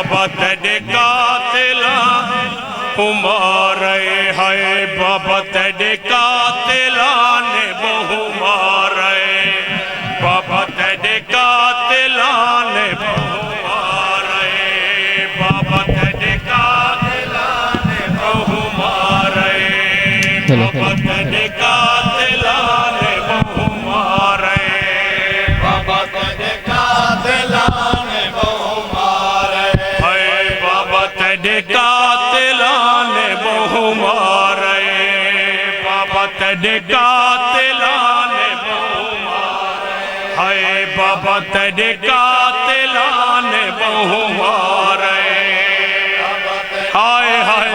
बाबा तेरे कातिला मारे हाय बाबा तेरे कातिला ने बहु मारे बाबा तेरे कातिला ने बहु मारे बाबा तेरे कातिला ने बहु मारे बाबा तेरे कातिला ने बहु मारे बाबा तेरे कातिला ने बहु मारे हाय बाबा तेरे कातिला ने बहु मारे बाबा तेरे कातिला ने बहु मारे हाय बाबा तेरे कातिला ने बहु मारे हाय हाय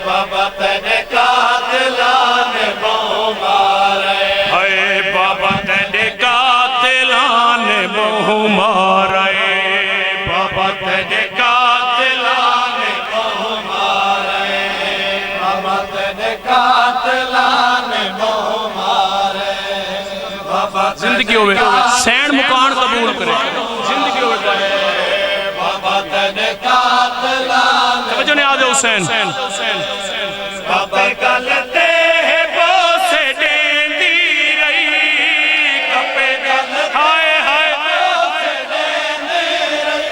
बाबा तेरे कातिला ने बहु मारे हाय बाबा तेरे कातिला ने बहु मारे बाबा तेरे कातिला ने बहु मारे बाबा तेरे कातिला ने बहु मारे बाबा जिंदगी होवे सैन मुकान कबूल करे जिंदगी होवे बाबा तेरे कातिला तवज्जो ने आ जाओ हुसैन बाबा गलते बोसे देंदी रही कपे गल हाय हाय बोसे देंदी रही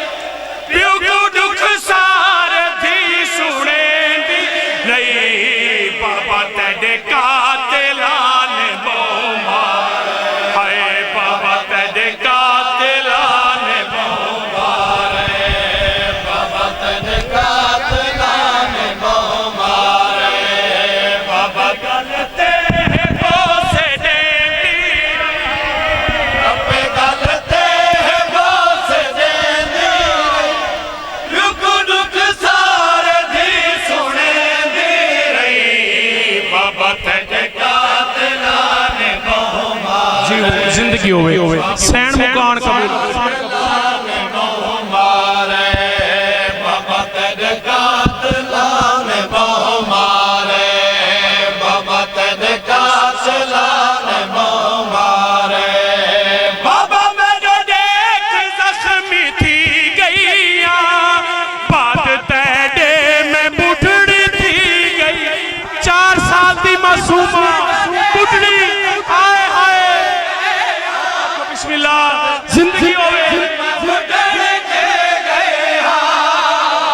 प्यो को दुख सारे थी सुनेंदी रही बाबा तेरे कातिला ने बहु मारे हाय बाबा तेरे कातिला ने बहु मारे बाबा तेरे कातिला ने बहु मारे बाबा गलते बोसे देंदी अपे गलते बोसे देंदी दुख दुख सारे थी सुनेंदी रही बाबा तेरे कातिला ने बहु मारे जी जिंदगी होवे सैन मुकान कबूल मारे बाबा तेरे कातिला ने बहु मारे बाबा तेरे कातिला ने बहु मारे बाबा मैं जो देख जख्मी थी गईया बात तेरे में बुढ़ड़ी थी गई 4 साल की मासूमा बुढ़ड़ी हाय हाय बिस्मिल्लाह जिंदगी होवे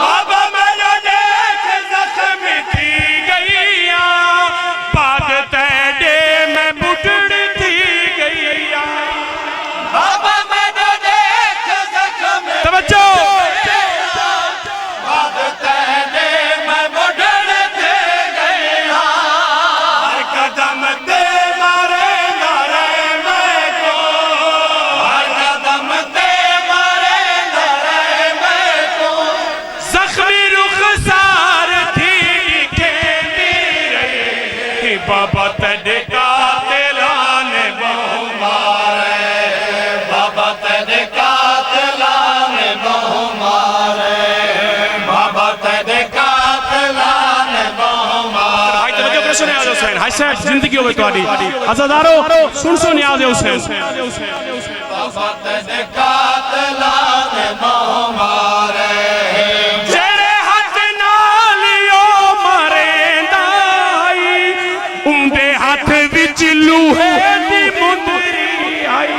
बाबा मैं जो देख जख्मी थी गईया बात तेरे में बुढ़ड़ी थी गईया बाबा मैं जो देख जख्मी तवज्जो बात तेरे में बुढ़ड़ी थी गईया हर कदम ते मारे नारे मैं को हर कदम ते मारे नारे मैं को जख्मी रुखसार थी खेती रही बाबा तेरे कातिला ने बहु मारे बाबा तेरे कातिला ने बहु मारे बाबा तेरे कातिला ने बहु मारे भाई तवज्जो करो सुने आ जाओ हुसैन हाय साहब जिंदगी होवे तुम्हारी अज़ादारो सुन सुन आ जाओ हुसैन बाबा तेरे कातिला ने बहु मारे जेरे हाथ नाल ओ मरेंदा आई उंदे हाथ विच लूहे दी मुंदरी आई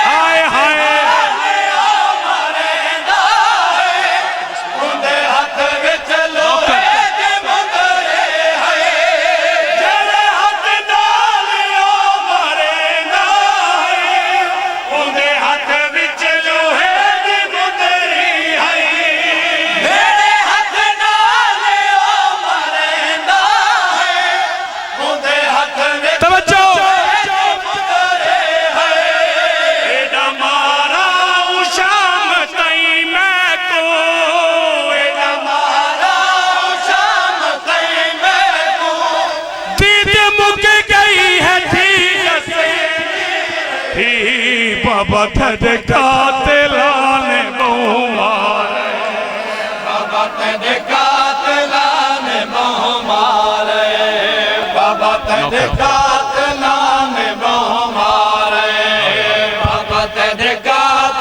हाय हाय उंदे हाथ विच लूहे दी मुंदरी आई जेरे हाथ नाल ओ मरेंदा आई उंदे हाथ विच लूहे दी मुंदरी आई मेरे हाथ नाल ओ मरेंदा आई उंदे हाथ विच तवज्जो एडा मारा शाम तई मैं को एडा मारा शाम तई मैं को दीद मुक गई है थी बाबा तेरे कातिला ने बहु मारे बाबा तेरे कातिला ने बहु मारे बाबा तेरे कातिला ने बहु मारे बाबा तेरे कातिला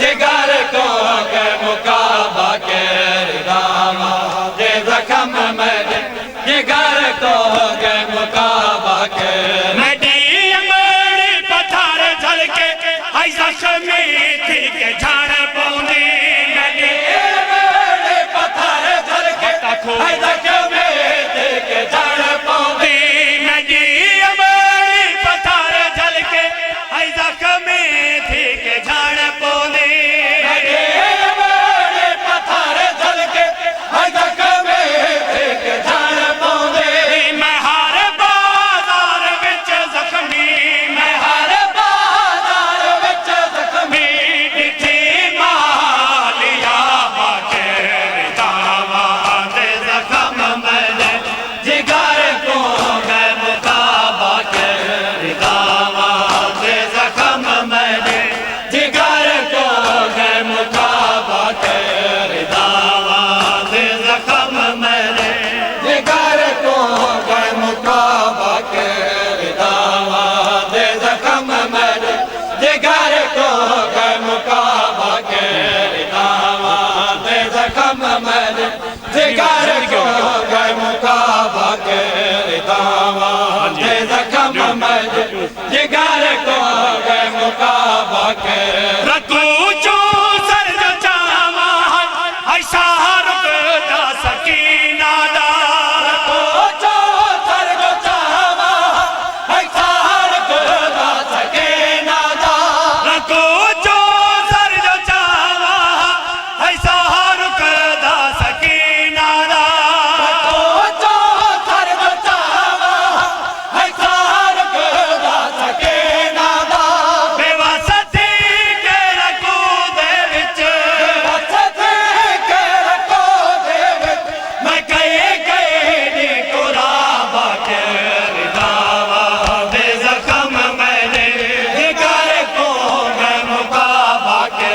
जिगर को के मुकाबा के रिदावा दे जख्म मेरे जिगर को के मुकाबा के थी के झाड़ पौंदी पत्थर झलके जख्म थी के झाड़ पौंदी नदी अमरी पत्थर झलके जख्म थी के झाड़ पौंदी पत्थर झलके जख्म थी के झाड़ पौंदी मैं हर बाजार विच जख्मी मैं हर बाजार विच जख्मी दिखी मालिया बाके रिदावा दे जख्म मैंने जिगर को मैं मुकाबा के रिदावा दे जख्म मैंने जिगर को है मुकाबा के रिदावा दे जख्म मैंने जिगर को है मुकाबा के रिदावा दे जख्म मेरे जिगर को है मुकाबा के रिदावा दे जख्म मेरे जिगर को है मुकाबा के रिदावा दे जख्म मेरे जिगर को है मुकाबा के रखू चो सर जो चावा ऐसा रुकदा सकीना दा जो सर्ग चावा सार को सके नादा रखो जो सर जो चावा ऐसा रुकदा सकीना दा जो सर्ग चावा सार को सके नादा बेवसती के रखो दे विच सते के रखो देव मैं कहे दी कुराबा के रिदावा दे जख्म मैंने जिगर को मैं मुकाबा के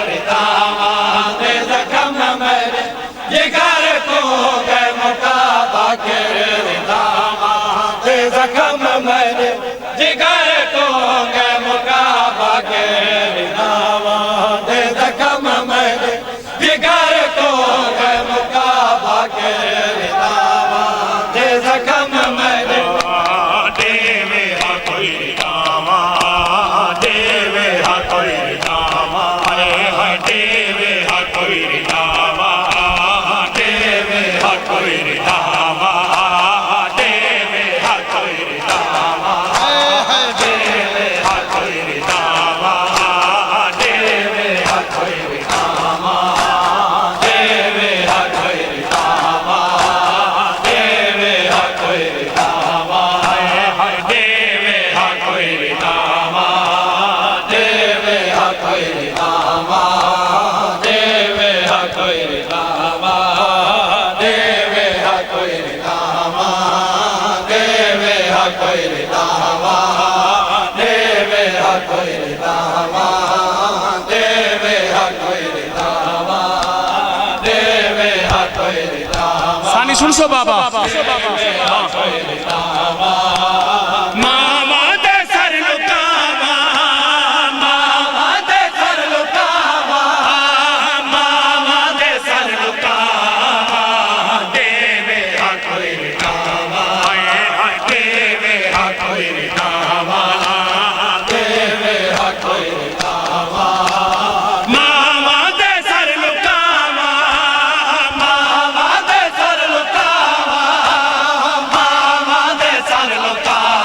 रिदावा दे जख्म मेरे जिगर को है मुकाबा के रिदावा दे जख्म मेरे जिगर को है मुकाबा के रिदावा दे जख्म मेरे जिगर को है मुकाबा के रिदावा दे जख्म मेरे देवे हा कोई रिदावा देवे हा कोई रिदावा हाय देवे हा कोई रिदावा देवे हा कोई रिदावा देवे हा कोई रिदावा देवे हा कोई रिदावा देवे हा कोई रिदावा देवे हा कोई रिदावा देवे हा कोई रिदावा हाय देवे हा कोई रिदावा देवे हा कोई रिदावा देवे हा कोई रिदावा देवे हा कोई रिदावा देवे हा कोई रिदावा देवे हा कोई रिदावा देवे हा कोई रिदावा देवे हा कोई रिदावा सानी सुन सो बाबा मामा दे सर लुकावा मामा दे सर लुकावा मामा दे सर लुकावा देवे हा कोई रिदावा हाय देवे हा कोई रिदावा देवे हा कोई रिदावा मामा दे सर लुकावा मामा दे सर लुकावा मामा दे सर लुकावा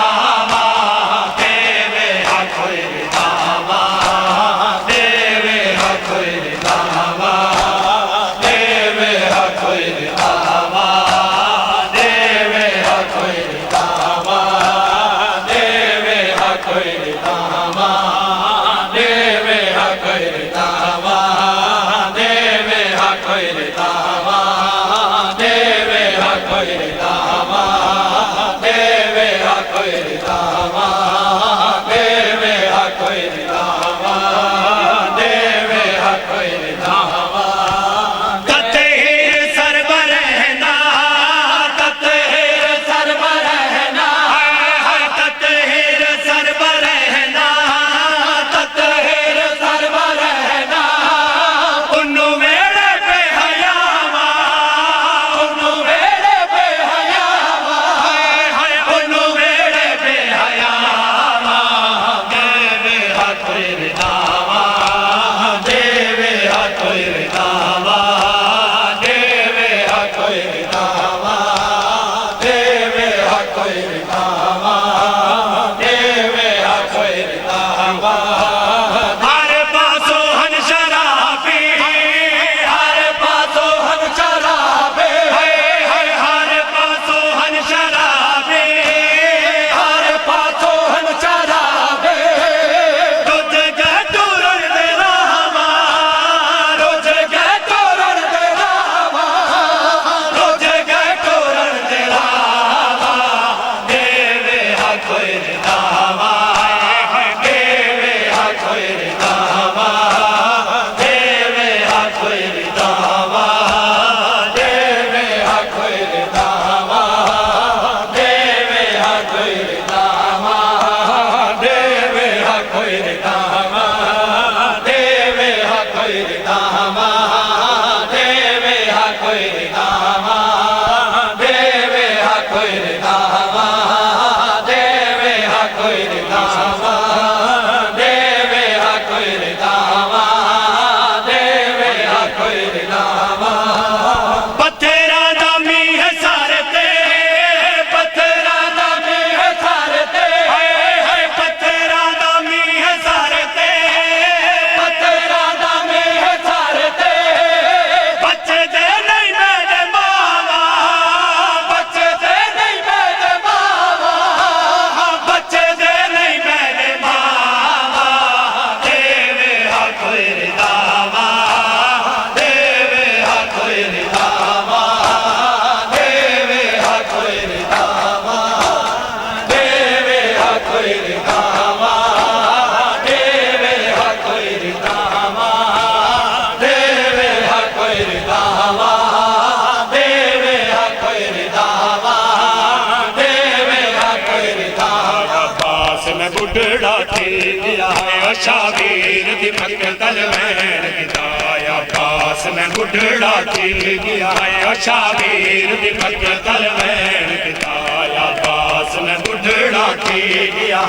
गया शाबीर दी मकतल वैन किताया पास में बुढ़ड़ा थी गया शाबीर दी मकतल वैन किताया पास में बुढ़ड़ा थी गया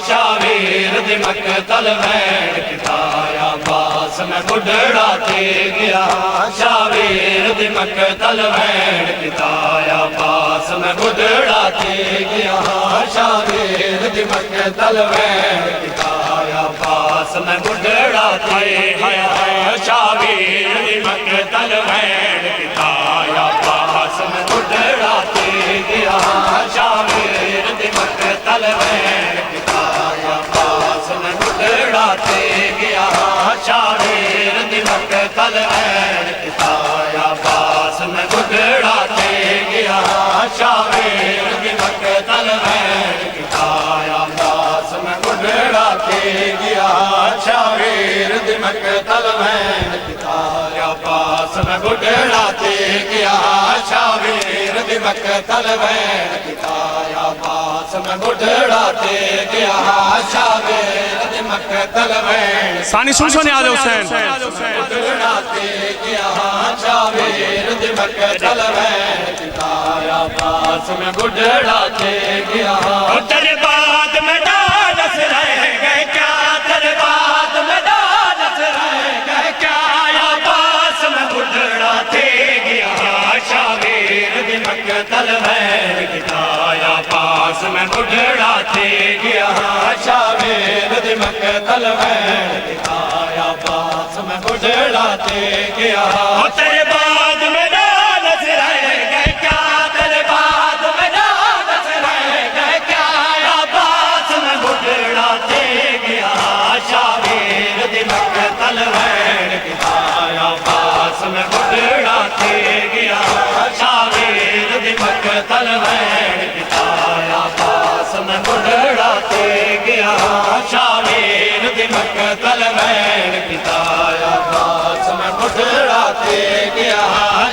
शाबीर दी मकतल वैन किताया पास में बुढ़ड़ा थी गया शाबीर दी मकतल वैन किताया पास में बुढ़ड़ा थी गया शाबीर दी मकतल वैन किताया पास में बुढ़ड़ा थी शाबीर दी मकतल वैन किताया पास में बुढ़ड़ा थी गया शाबीर दी मकतल वैन किताया पास में बुढ़ड़ा थी गया शाबीर दी मकतल वैन किताया पास में बुढ़ड़ा थी गया शाबीर दी मकतल वैन किताया पास में बुढ़ड़ा थी गया शाबीर दी मकतल वैन किताया पास में बुढ़ड़ा थी गया शाबीर दी मकतल वैन किताया पास में बुढ़ड़ा थी गया शाबीर दी मकतल वैन सानी सुन याद हुसैन बुढ़ड़ा थी गया शाबीर दी मकतल वैन किताया पास में बुढ़ड़ा थी गया तेरे बाद में डालस रह गए क्या तेरे बाद में डालस रह गए क्या या पास में बुढ़ड़ा थी गया शाबीर दी मकतल वैन किताया पास में बुढ़ड़ा थी गया शाबीर दी मकतल वैन किताया पास में बुढ़ड़ा थी गया तेरे बाद में डालस रह गए क्या तेरे बाद में डालस रह गए क्या या पास में बुढ़ड़ा थी गया शाबीर दी मकतल वैन किताया पास में बुढ़ड़ा थी गया शाबीर दी मकतल वैन किताया पास में बुढ़ड़ा थी गया शाबीर दी मकतल वैन किताया पास में बुढ़ड़ा थी गया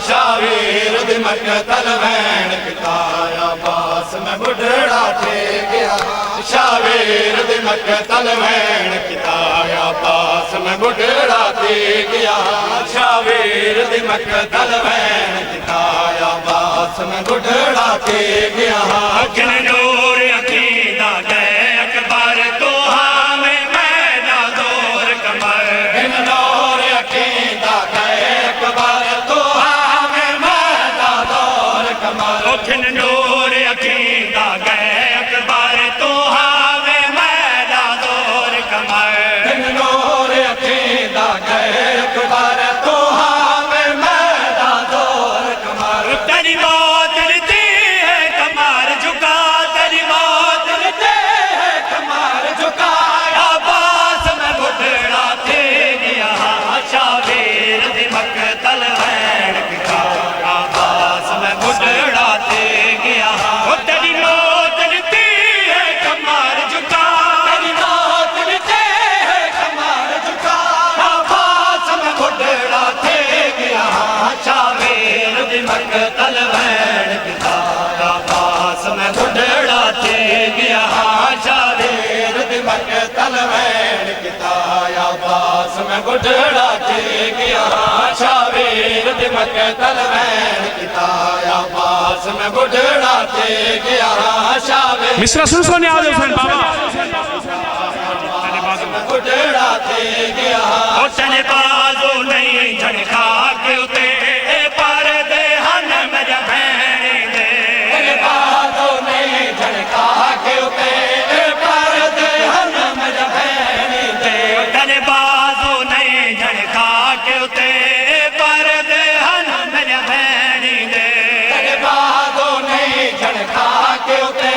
शाबीर दी मकतल वैन किताया पास में बुढ़ड़ा थी गया शाबीर दी मकतल वैन किताया पास में बुढ़ड़ा थी गया शाबीर दी मकतल वैन किताया पास में बुढ़ड़ा थी गया किन नूर अकीदा गए अकबर तो हमें मैना जोर कमर किन नूर अकीदा गए अकबर तो हमें मैना जोर कमर किन नूर अकीदा गए अकबर तो हमें मैना जोर कमर किन नूर अकीदा गए अकबर तो हमें मैना जोर कमर तेरी मौत लिखी है कमर झुका तेरी मौत लिखी है कमर झुका आबास में बुढ़ड़ा थी गया शाबीर दी मकतल वैन किताया आबास में बुढ़ड़ा थी गया तेरी मौत लिखी है कमर झुका तेरी मौत लिखी है कमर झुका आबास में बुढ़ड़ा थी गया शाबीर दी मकतल वैन किताया पास में बुढ़ड़ा थी गया शाबीर दी मकतल वैन किताया पास में बुढ़ड़ा थी गया शाबीर दी मकतल वैन किताया पास में बुढ़ड़ा थी गया शाबीर मिश्रा सुन याद हुसैन बाबा बुढ़ड़ा थी गया तेरे बाजू नहीं झनका के उते पर दे हन मेरे भैणी दे तेरे बाजू नहीं झनका के उते पर दे हन मेरे भैणी दे तेरे बाजू नहीं झनका के उते पर दे हन मेरे भैणी दे तेरे बाजू नहीं झनका के उते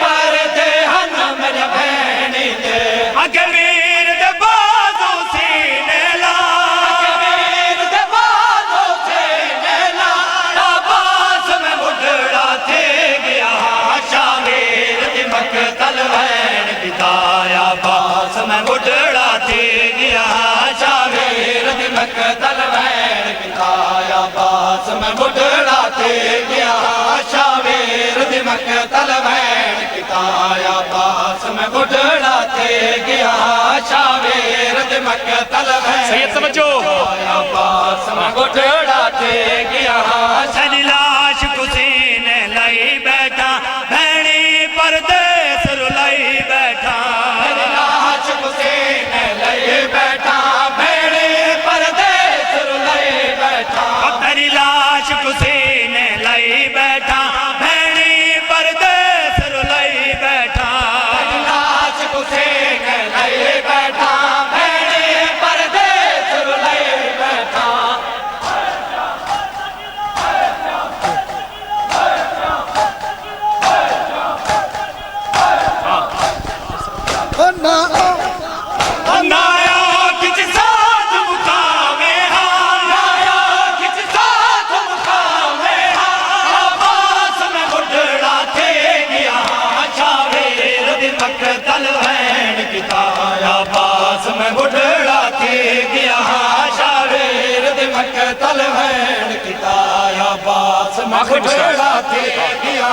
पर दे हन मेरे भैणी दे अगवीर दे बाजू सीने ला अगवीर दे बाजू सीने ला आबास में बुढ़ड़ा थी गया शाबीर दी मकतल वैन किताया पास में बुढ़ड़ा थी गया शाबीर दी मकतल वैन किताया पास में बुढ़ड़ा थी गया शाबीर दी मकतल वैन किताया पास में बुढ़ड़ा थे गया शावेर दे मकतल में सैयद तवज्जो अब्बास में बुढ़ड़ा थे गया तेरी लाश कुसीन लाई बैठा भैनी परदेस रुलाई बैठा तेरी लाश हुसैन लई बैठा भेड़े परदेस रुलाई बैठा तेरी लाश कुसीन लाई बैठा भैनी परदेस रुलाई बैठा तेरी लाश हुसैन लई बैठा भेड़े परदेस रुलाई बैठा नाया किच साथ मुकामे आया किस साथ मुकामे अब्बास में बुढ़ड़ा थे गया शावेर दे मकतल वैन किताया अब्बास में बुढ़ड़ा थे गया शावेर दे मकतल वैन किताया अब्बास में बुढ़ड़ा थे गया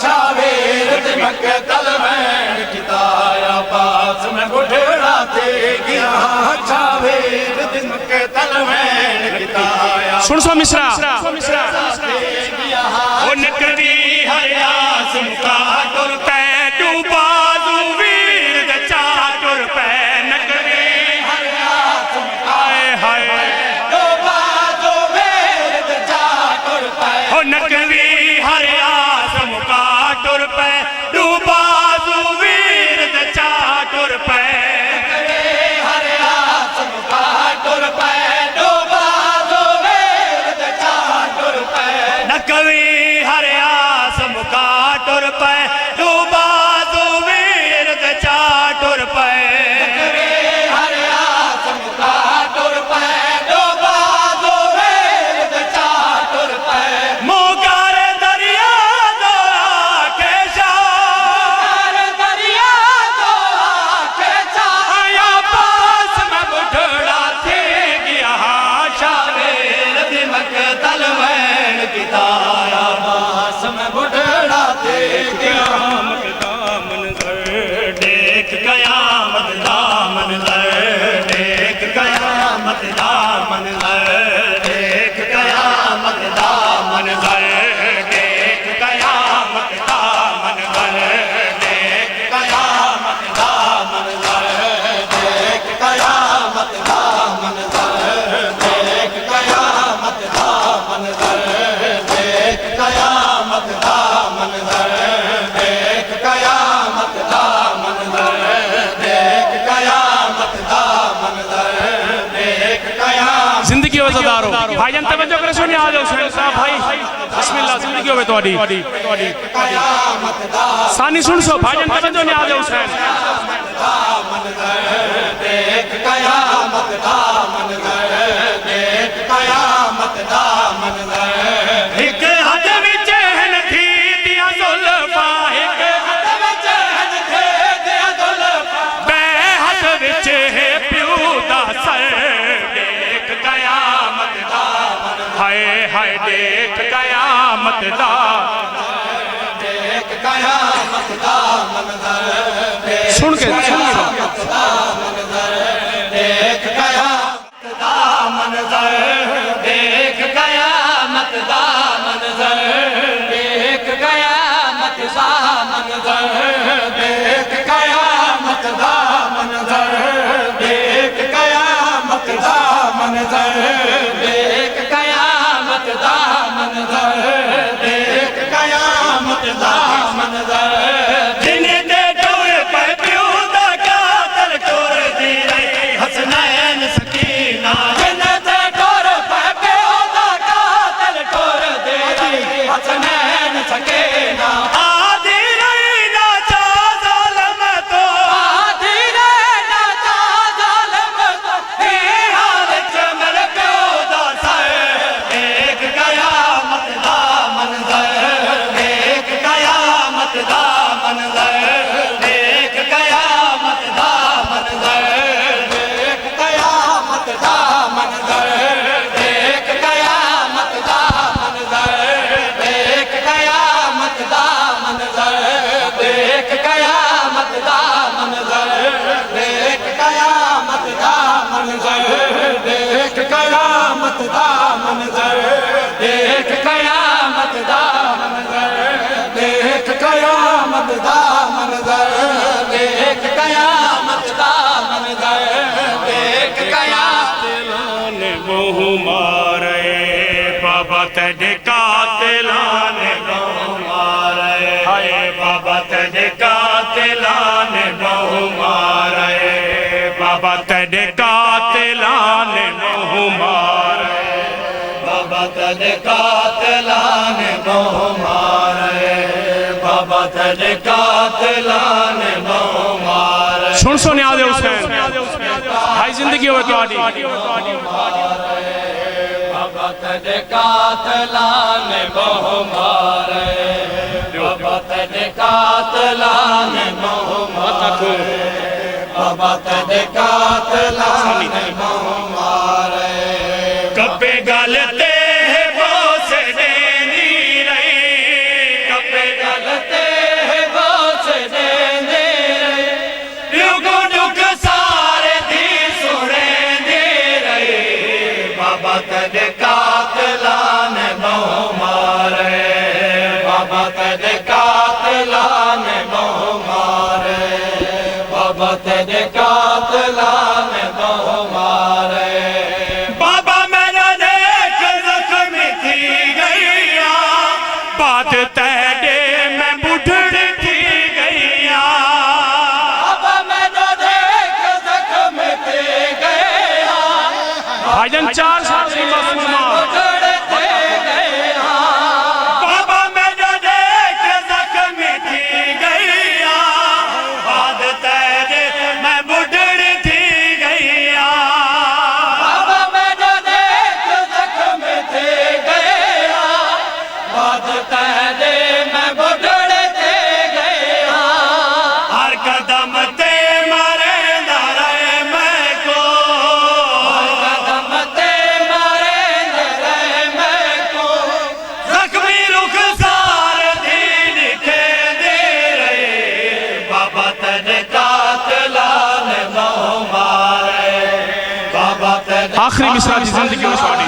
शावेर दे मकतल वैन किताया अब्बास में बुढ़ड़ा थे गया शावेर दे मकतल वैन किताया सुन सो मिश्रा ओ नकरी हरियास मुका टुर पै डूबा वीर द चाटुर पै नकरी हाय हाय दो बाजो वेद जाकर पाए ओ नकरी हरियास मुका टुर पै डूबा वीर द चाटुर पै हरे आसम काटुर पे दो बाजो वेद जाकर पाए नकवी हरियास मुका टुर पै डूबा वीर द चाटुर पै हरे आसम काटुर पे दो बाजो वेद जाकर पाए मोगार दरिया दो केशा दरिया दो आके आया पास में बुढ़ड़ा थे गया शावेर दे मकतल वैन किताया आस में बुढ़ड़ा थे कयामत का मंजर देख कयामत का मंजर देख कयामत का मंजर देख कयामत का मंजर देख कयामत का मंजर देख कयामत का मंजर देख कयामत का मंजर देख कयामत का मंजर देख कयामत का मंजर देख कयामत का मंजर देख कयामत का मंजर देख कयामत जिंदगी वज़ादार हो भाईजान तवज्जो करे सुनिए आ जाओ सुहेल साहब भाई बिस्मिल्लाह जिंदगी होवे तोड़ी कयामत का सानी सुन सो भाईजान तवज्जो ने आ जाओ सुहेल देख कयामत का मंजर देख कयामत का मंजर एक हाथ विच हन थी दिया जुल्फा एक बे हाथ विच है प्यू दा सर देख कयामत दा हाय हाय देख कयामत दा देख कयामत का मंजर सुन के देख कयामत का मंजर देख कयामत का मंजर देख कयामत का मंजर देख कयामत का मंजर देख कयामत का मंजर देख कयामत का मंजर देख कयामत का मंजर दिन दे टोर पर प्यू दा कातल टोर दी रही हसनैन सकीना जन्नत टोर पे प्योदा कातल टोर दे रही हसनैन सकेना आदि रही ना चा जालम तो आदि ने मुँह मारे बाबा तेरे कातिला ने मुँह मारे हाय बाबा तेरे कातिला ने मुँह मारे बाबा तेरे कातिला ने मुँह मारे बाबा तेरे कातिला ने मुँह मारे बाबा तेरे कातिला ने मुँह मारे सुन याद हुसैन भाई जिंदगी हो तुम्हारी बाबा तेरे कातिला ने मुँह मारे बाबा तेरे कातिला ने मुँह मारे बाबा तेरे कातिला ने मुँह मारे कपे गलते है बोस देनी रही कपे गलते है बोस देने रहे युग युग सारे दी सुने दे रहे बाबा तेरे कातिला ने मुँह मारे बाबा तेरे कातिला ने मुँह मारे बाबा तेरे कातिला ने मुँह मारे बाबा मेरा देख जख्मी थी गैया बात तेरे मैं बुढ़ थी गैया बाबा मैंने देख जख्म थे गया भाईजान 4 साल से मसलूमा उजड़ते गया बाबा मेरा देख जख्मी थी गैया बात तेरे मैं बुढ़ थी गैया बाबा मैंने देख जख्म थे गया बात तेरे मैं उजड़ते गया हर कदम ते मारे रहे मैं को कदम ते मारे रहे मैं को जख्मी रुख सार दी लिखे दे रहे बाबा तेरे कातिला ने मुँह मारे बाबा तेरे आखिरी मिसरा की जिंदगी में तुम्हारी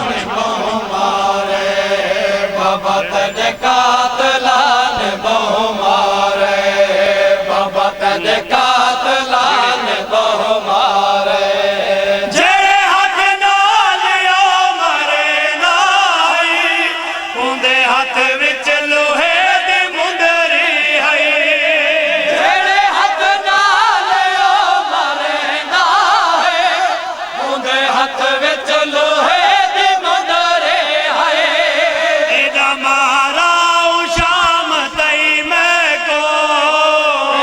बाबा तेरे कातिला ने मुँह मारे बाबा तेरे कातिला ने मुँह मारे जेड़े हाथ नाल ओ मरे नाई उंदे हाथ विच लोहे दी मुंदरी है जेड़े हथ नाल ओ मरे ना है उंदे हथ विच लोहे दी मुंदरे है एदा मारा शाम तई मैं को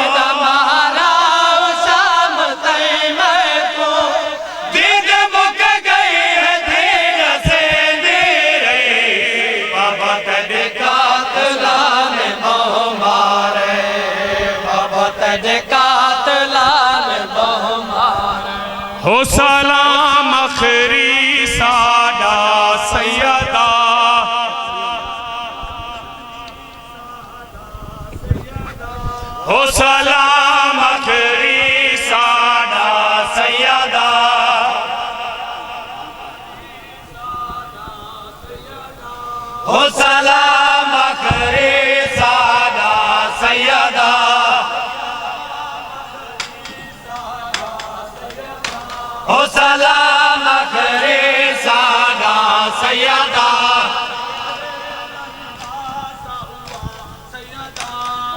एदा मारा शाम तई मैं को दीद मुक गई है दीन से दे रही बाबा तेरे कातिला ने मुँह मारे बाबा तेरे कातिला ने मुँह मारे हो सलाम आखिरी साडा सैयदा हो सलाम आखिरी साडा सैयदा हो सलाम आखिरी सादा सैयदा हो सलाम आखिरी सादा सैयदा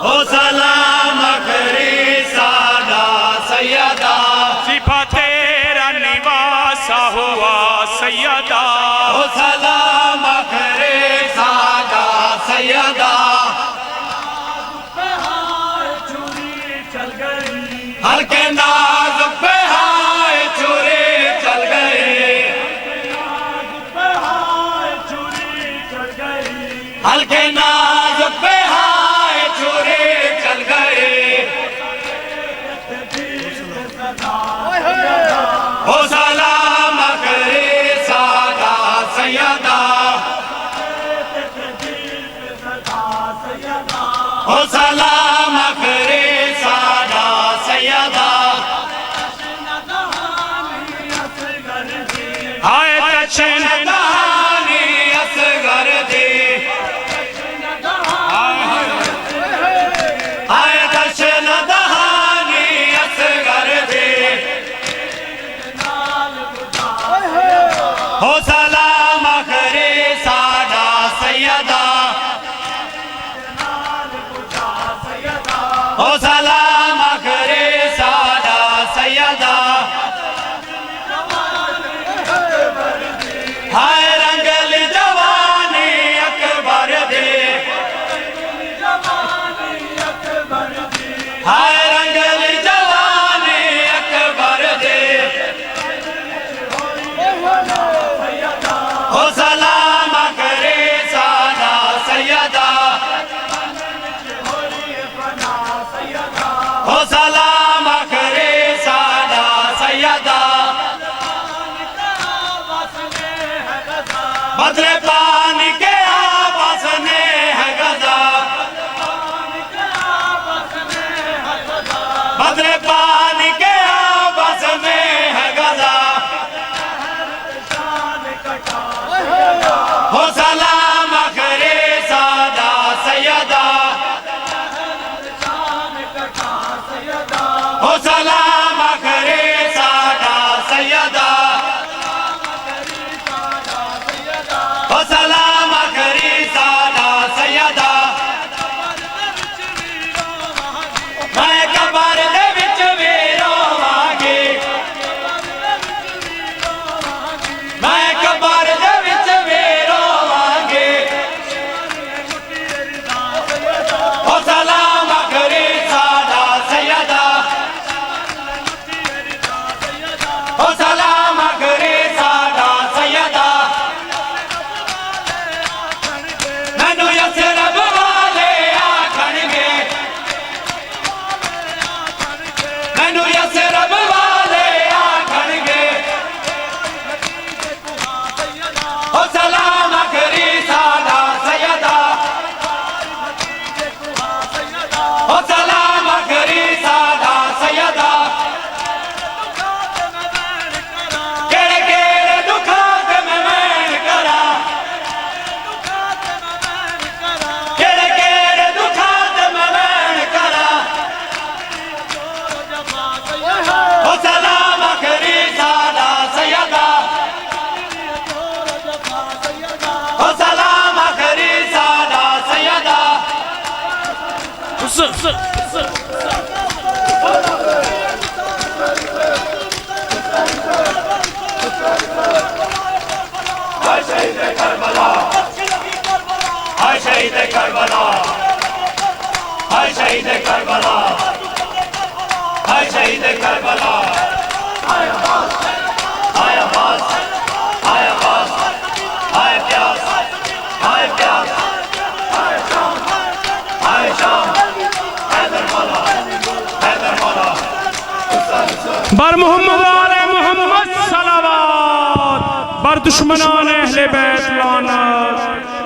हो सलाम आखिरी सादा सैयदा सिफा तेरा निवासा हुआ सैयदा हो सलाम आखिरी सादा सैयदा हल्के नाज पे हाय चोरी चल गई हल्के नाज पे हाय चोरी चल गई हो सलाम करे सादा सैयदा हो सलाम करे सादा सैयदा हाय तशन कहानी असगर दी हाय दर्शन दहानी असगर दी हो हो सलाम करे सादा सैयदा हो सलाम करे सादा सैयदा बदले पानी के आवाज ने है गजा बदले पानी के आवाज में है गजा हो सलाम करे सादा सैयदा हो सलाम करे सादा सैयदा हो सलाम करे सादा सैयदा मैं कबर दे विच वेरोवांगे मैं कबर दे विच वेरोवांगे हो सलाम करे सादा सैयदा हो सलाम करे सादा सैयदा मैनू यसरब वाले आखणगे मैनू यसरब वाले आखणगे हो सलाम करी सादा सैयदा हो सलाम करी सादा सैयदा केड़े केड़े दुखां ते मैं वैन करा केड़े केड़े दुखां ते मैं वैन करा हो सलाम करी सादा सैयदा हो सलाम करी सादा सैयदा हाय शहीद करबला हाय शहीद करबला हाय शहीद करबला हाय शहीद करबला हाय अब्बास हाय अब्बास हाय अब्बास हाय प्यास हाय प्यास हाय शाम हैदर मौला बर मोहम्मद आले मोहम्मद सलावत बर दुश्मनान अहले बैत लानत।